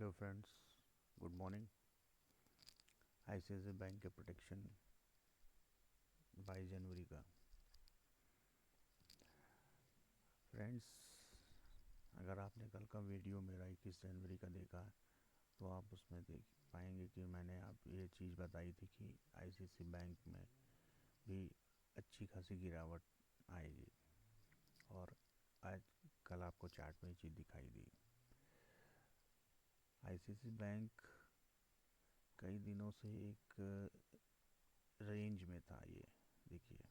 Hello friends, good morning. ICICI bank के protection 22 जनवरी का। Friends, अगर आपने कल का वीडियो मेरा 21 जनवरी का देखा तो आप उसमें देख पाएंगे कि मैंने आप ये चीज़ बताई थी कि आईसीआईसीआई बैंक में भी अच्छी खासी गिरावट आएगी, और आज कल आपको चार्ट में ये चीज़ दिखाई दी। आईसीआईसीआई बैंक कई दिनों से एक रेंज में था। ये देखिए,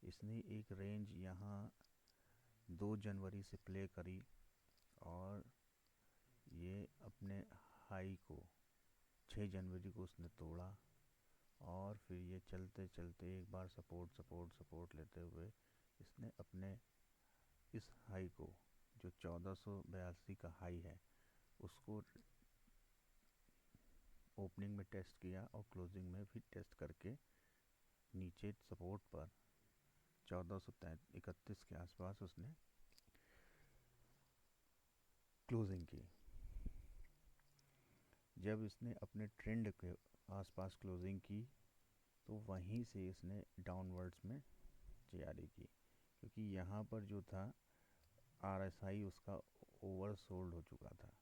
इसने एक रेंज यहाँ 2 जनवरी से प्ले करी, और ये अपने हाई को 6 जनवरी को उसने तोड़ा, और फिर ये चलते चलते एक बार सपोर्ट सपोर्ट सपोर्ट लेते हुए इसने अपने इस हाई को, जो 1482 का हाई है, उसको ओपनिंग में टेस्ट किया और क्लोजिंग में भी टेस्ट करके नीचे सपोर्ट पर 1431 के आसपास उसने क्लोजिंग की। जब इसने अपने ट्रेंड के आसपास क्लोजिंग की तो वहीं से इसने डाउनवर्ड्स में जारी की, क्योंकि यहाँ पर जो था आरएसआई उसका ओवर सोल्ड हो चुका था।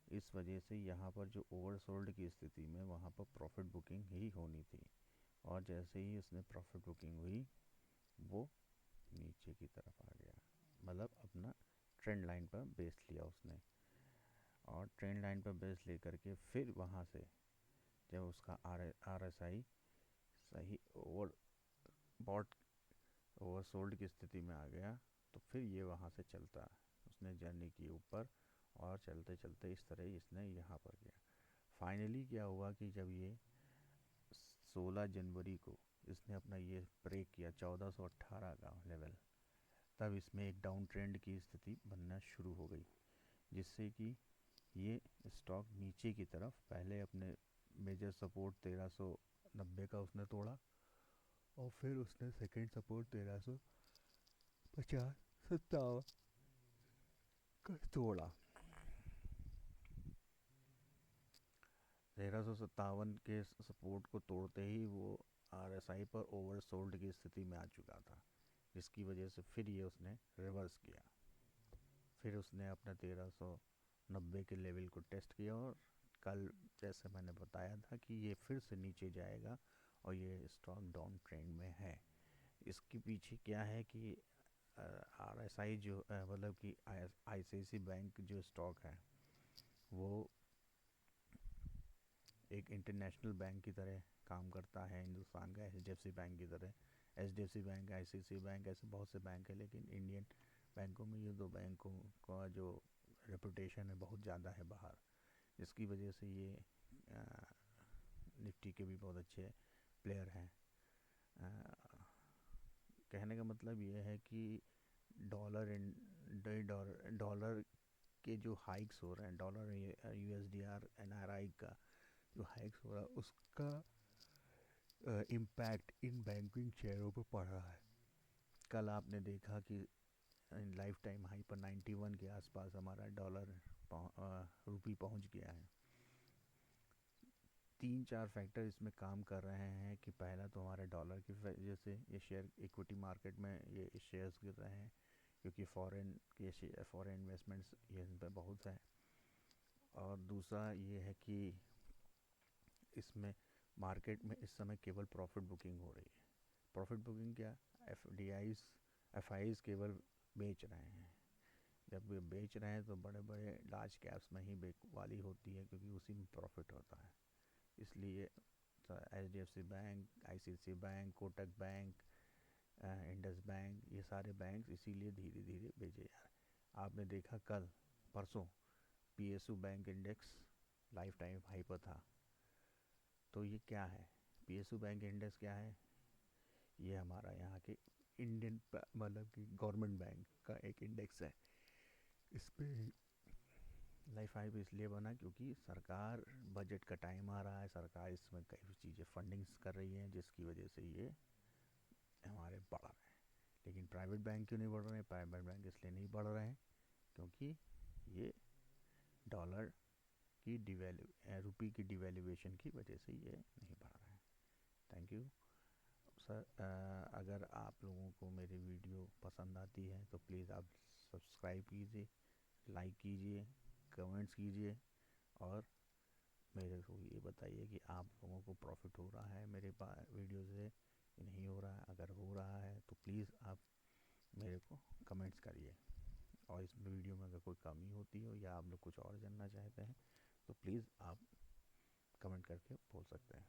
इस वजह से यहाँ पर जो ओवर सोल्ड की स्थिति में वहाँ पर प्रॉफिट बुकिंग ही होनी थी, और जैसे ही उसने प्रॉफिट बुकिंग हुई वो नीचे की तरफ आ गया, मतलब अपना ट्रेंड लाइन पर बेस लिया उसने, और ट्रेंड लाइन पर बेस लेकर के फिर वहाँ से जब उसका आर एस आई सही बॉट ओवर सोल्ड की स्थिति में आ गया तो फिर ये वहाँ से चलता उसने जर्नी की ऊपर, और चलते चलते इस तरह इसने यहाँ पर गया। फाइनली क्या हुआ कि जब ये 16 जनवरी को इसने अपना ये ब्रेक किया 1418 का लेवल, तब इसमें एक डाउन ट्रेंड की स्थिति बनना शुरू हो गई, जिससे कि ये स्टॉक नीचे की तरफ पहले अपने मेजर सपोर्ट 1390 का उसने तोड़ा, और फिर उसने सेकंड सपोर्ट 1350-57 का तोड़ा। 1357 के सपोर्ट को तोड़ते ही वो आरएसआई पर ओवर सोल्ड की स्थिति में आ चुका था, जिसकी वजह से फिर ये उसने रिवर्स किया। फिर उसने अपना 1390 के लेवल को टेस्ट किया, और कल जैसे मैंने बताया था कि ये फिर से नीचे जाएगा, और ये स्टॉक डाउन ट्रेंड में है। इसके पीछे क्या है कि आरएसआई जो मतलब कि आईसीआईसीआई बैंक जो स्टॉक है वो एक इंटरनेशनल बैंक की तरह काम करता है, हिंदुस्तान का एचडीएफसी बैंक की तरह। एचडीएफसी बैंक, आईसीआईसीआई बैंक, ऐसे बहुत से बैंक है, लेकिन इंडियन बैंकों में ये दो बैंकों का जो रेपुटेशन है बहुत ज़्यादा है बाहर, जिसकी वजह से ये निफ्टी के भी बहुत अच्छे प्लेयर हैं। कहने का मतलब ये है कि डॉलर डॉलर के जो हाइक्स हो रहे हैं, डॉलर यूएसडीआर एनआरआई का जो हाइक्स हो रहा है, उसका इम्पैक्ट इन बैंकिंग शेयरों पर पड़ रहा है। कल आपने देखा कि लाइफ टाइम हाई पर 91 के आसपास हमारा डॉलर रुपी पहुंच गया है। 3-4 फैक्टर इसमें काम कर रहे हैं कि पहला तो हमारे डॉलर की वजह से ये शेयर इक्विटी मार्केट में ये शेयर्स गिर रहे हैं, क्योंकि फॉरेन इन्वेस्टमेंट्स ये इन पर बहुत है। और दूसरा ये है कि इसमें मार्केट में इस समय केवल प्रॉफिट बुकिंग हो रही है। प्रॉफिट बुकिंग क्या, एफ आईज केवल बेच रहे हैं। जब ये बेच रहे हैं तो बड़े बड़े लार्ज कैप्स में ही वाली होती है, क्योंकि उसी में प्रॉफिट होता है। इसलिए H D F C bank, ICICI bank, Kotak bank, Indus bank, ये सारे बैंक इसीलिए धीरे धीरे बेचे जा रहे हैं। आपने देखा कल परसों PSU bank index life time high पर था। तो ये क्या है, पीएसयू बैंक इंडेक्स क्या है, ये हमारा यहाँ के इंडियन मतलब कि गवर्नमेंट बैंक का एक इंडेक्स है। इस पे लाइफ हाई भी इसलिए बना क्योंकि सरकार बजट का टाइम आ रहा है, सरकार इसमें कई चीज़ें फंडिंग्स कर रही हैं, जिसकी वजह से ये हमारे बढ़ रहे हैं। लेकिन प्राइवेट बैंक क्यों नहीं बढ़ रहे हैं? प्राइवेट बैंक इसलिए नहीं बढ़ रहे हैं क्योंकि ये डॉलर की रुपये की डिवैल्यूएशन की वजह से ये नहीं बढ़ रहा है। Thank you sir. अगर आप लोगों को मेरी वीडियो पसंद आती है तो प्लीज़ आप सब्सक्राइब कीजिए, लाइक कीजिए, कमेंट्स कीजिए और मेरे को ये बताइए कि आप लोगों को प्रॉफिट हो रहा है मेरे वीडियो से कि नहीं हो रहा है। अगर हो रहा है तो प्लीज़ आप मेरे को कमेंट्स करिए, और इस वीडियो में अगर कोई कमी होती हो या आप लोग कुछ और जानना चाहते हैं तो प्लीज़ आप कमेंट करके बोल सकते हैं।